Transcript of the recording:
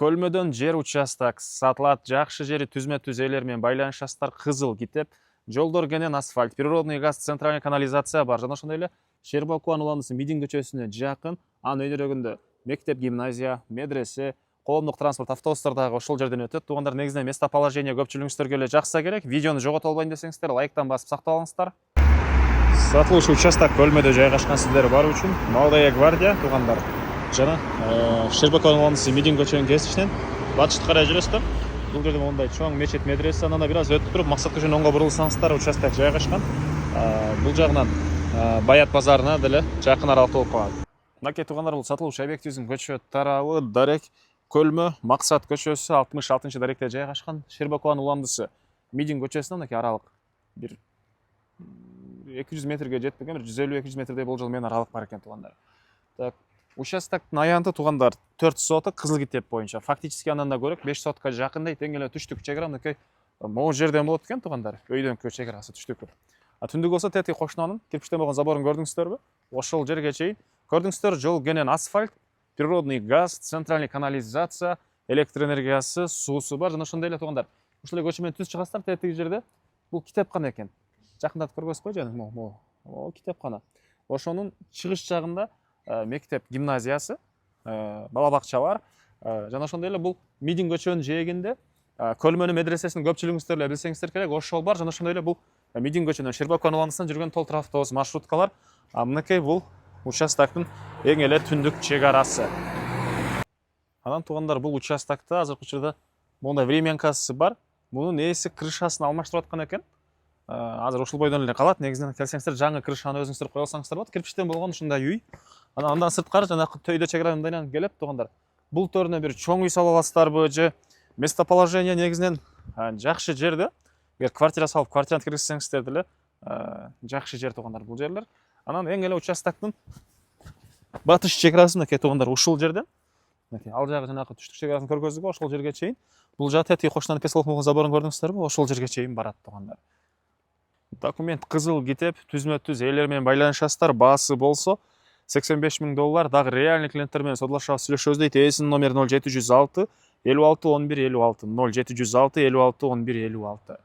Көлмөдөн жер участок сатылат, жакшы жери түзмө-түз ээлер менен байланыштар кызыл китеп, жолдор кенен асфальт, природный газ, центральный канализация бар. Жана ошондой эле Щербаков уландысы Мидин көчөсүнө жакын, анын өйнөрөгүндө мектеп, гимназия, медресе, коомдук транспорт, автобустар дагы ошол жерден өтөт. Туугандар, негизинен местоположение көпчүлүгүңүздөргө эле жакса керек. Видеону жогото албайын десеңиздер, лайктан басып сактап алыңыздар. Сатылуучу участок Көлмөдө жайгашкан сиздер бар үчүн Молодая гвардия туугандар. Жана Щербаков уландысы Мидин көчөнүн кесишинен батышты карай жүрөсүздөр. Бул жерде мондай чоң мечет, медресе, анан бир аз өтүп туруп Максат көчөнүн оңго бурулсаңыздар участок жайгашкан. Бул жагынан Баят базарына деле жакын аралыкта болуп калат. Мынакей туугандар, бул сатылуучу объектибиздин көчө тарабы Дарек Көлмө Максат көчөсү 66-даректе жайгашкан. Щербаков уландысы Мидин көчөсүнөн мынакей аралык бир 200 метрге жетпеген, бир 150-200 метрдей болжол менен аралык бар экен туугандар. Так, участоктун аянты туугандар 4 соток кызыл китеп боюнча. Фактически андан да көрөк 5 сотка жакындай тең эле түштүк чегара мынакей могу жерден болот экен туугандар. Өйдөнкү чегарасы түштүкү. Түндүк болсо тети кошунанын кирпичтен болгон заборун көрдүңүздөрбү? Ошол жерге чейин көрдүңүздөр, жол кенен асфальт, природный газ, центральный канализация, электр энергиясы, суусу бар. Жана ошондой эле туугандар, ушул эле көчө менен түз чыгасыздар, тетиги жерде бул китепкана экен. Жакындатып көргөзүп кой жаным, могу китепкана. Ошонун чыгыш жагында мектеп, гимназиясы, бала бакча бар. Жана ошондой эле бул Мидин көчөнүн жээгинде Көлмөнүн медресесин көпчүлүгүңүздөр эле билсеңиздер керек, ошол бар. Жана ошондой эле бул Мидин көчөнүн Щербаков уландысынан жүргөн толтур автобус маршруткалар. Мынакей бул участоктун эң эле түндүк чегарасы. Анан туугандар, бул участокто азыркы учурда мондай временкасы бар. Мунун ээси крышасын алмаштырып аткан экен. Азыр ушул бойдон эле калат. Негизинен келсеңиздер, жаңы крышаны өзүңүздөр кое алсаңыздар болот. Кирпичтен болгон ушундай үй. Андан сырткары жанагы төйдө чегара мындайынан келет туугандар. Бул төрүнө бир чоң үй сала аласыздарбы же местоположение негизинен жакшы жерде. Эгер квартира салып, квартираны киргизсеңиздер деле жакшы жер туугандар бул жерлер. Анан эң эле участоктун батыш чегарасы мынакей туугандар ушул жерден. Мынакей ал жагы жанагы түштүк чегарасын көргөздүк, ошол жерге чейин. Бул жагы тети кошунан пес болгон заборун көрдүңүздөрбү? Ошол жерге чейин барат туугандар. Документ кызыл китеп, түзмө-түз ээлер менен байланышасыздар. Баасы болсо $85,000. Дагы реальный клиенттер менен содулашабыз, сүйлөшөбүз дейт. Ээсинин номери 0706 56 11 56 0706 56 11 56.